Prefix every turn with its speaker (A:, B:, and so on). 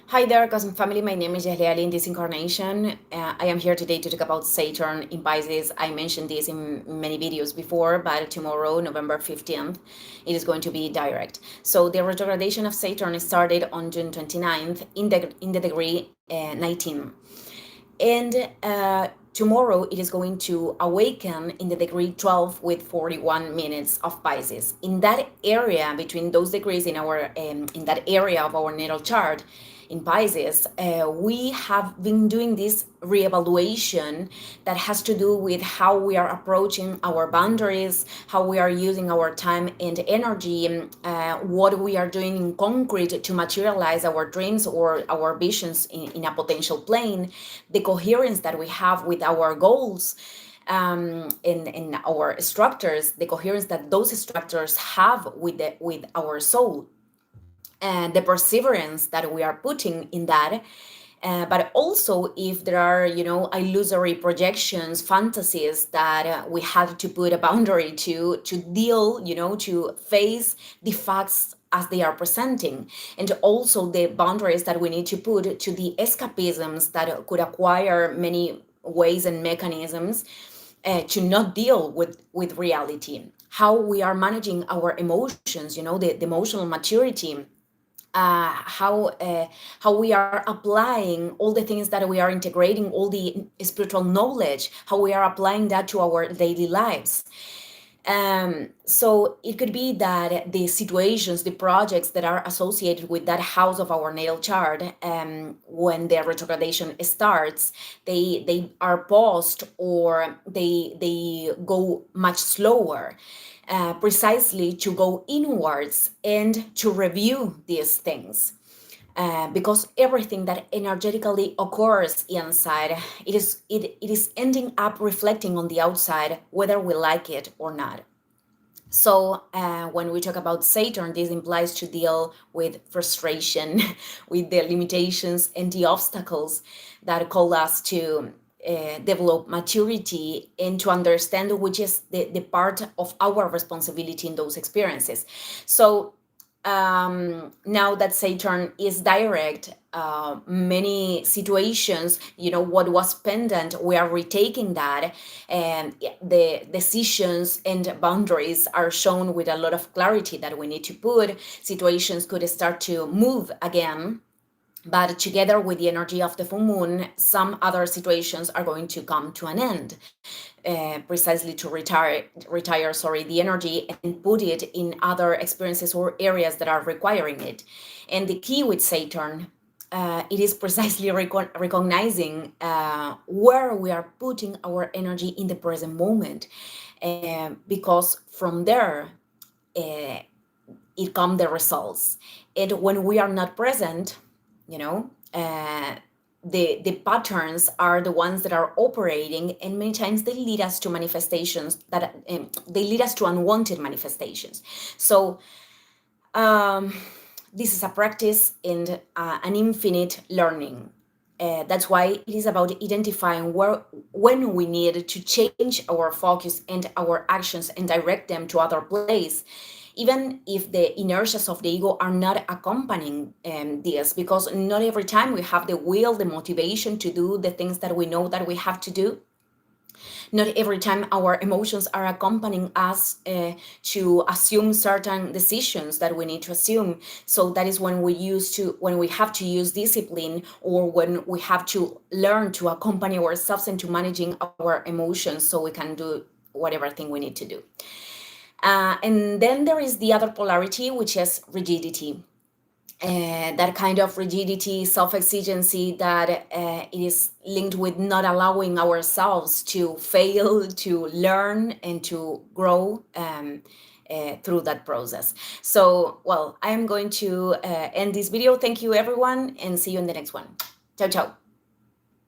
A: Hi there, Cosmic Family. My name is Yahlia Ali in this incarnation. I am here today to talk about Saturn in Pisces. I mentioned this in many videos before, but tomorrow, November 15th, it is going to be direct. So the retrogradation of Saturn started on June 29th in the degree 19. And tomorrow it is going to awaken in the degree 12 with 41 minutes of Pisces. In that area, between those degrees in that area of our natal chart, in Pisces, we have been doing this reevaluation that has to do with how we are approaching our boundaries, how we are using our time and energy, what we are doing in concrete to materialize our dreams or our visions in a potential plane, the coherence that we have with our goals. In our structures, the coherence that those structures have with our soul, and the perseverance that we are putting in that. But also if there are, illusory projections, fantasies that we have to put a boundary to deal, to face the facts as they are presenting, and also the boundaries that we need to put to the escapisms that could acquire many ways and mechanisms to not deal with reality. How we are managing our emotions, the emotional maturity, how we are applying all the things that we are integrating, all the spiritual knowledge, how we are applying that to our daily lives. So it could be that the situations, the projects that are associated with that house of our natal chart, when the retrogradation starts, they are paused, or they go much slower, precisely to go inwards and to review these things. Because everything that energetically occurs inside, it is ending up reflecting on the outside, whether we like it or not. So when we talk about Saturn, this implies to deal with frustration, with the limitations and the obstacles that call us to develop maturity and to understand which is the part of our responsibility in those experiences. So now that Saturn is direct, many situations, what was pendant, we are retaking that, and the decisions and boundaries are shown with a lot of clarity that we need to put. Situations could start to move again, but together with the energy of the full moon, some other situations are going to come to an end, precisely to retire the energy and put it in other experiences or areas that are requiring it. And the key with Saturn, it is precisely recognizing where we are putting our energy in the present moment, because from there it come the results. And when we are not present, you know the patterns are the ones that are operating, and many times they lead us to manifestations that they lead us to unwanted manifestations. So this is a practice and an infinite learning. That's why it is about identifying when we need to change our focus and our actions and direct them to other place, even if the inertias of the ego are not accompanying this, because not every time we have the will, the motivation to do the things that we know that we have to do. Not every time our emotions are accompanying us to assume certain decisions that we need to assume. So that is when we have to use discipline, or when we have to learn to accompany ourselves into managing our emotions, so we can do whatever thing we need to do. And then there is the other polarity, which is rigidity. That kind of rigidity, self-exigency, that it is linked with not allowing ourselves to fail, to learn, and to grow through that process. So, well, I am going to end this video. Thank you, everyone, and see you in the next one. Ciao, ciao.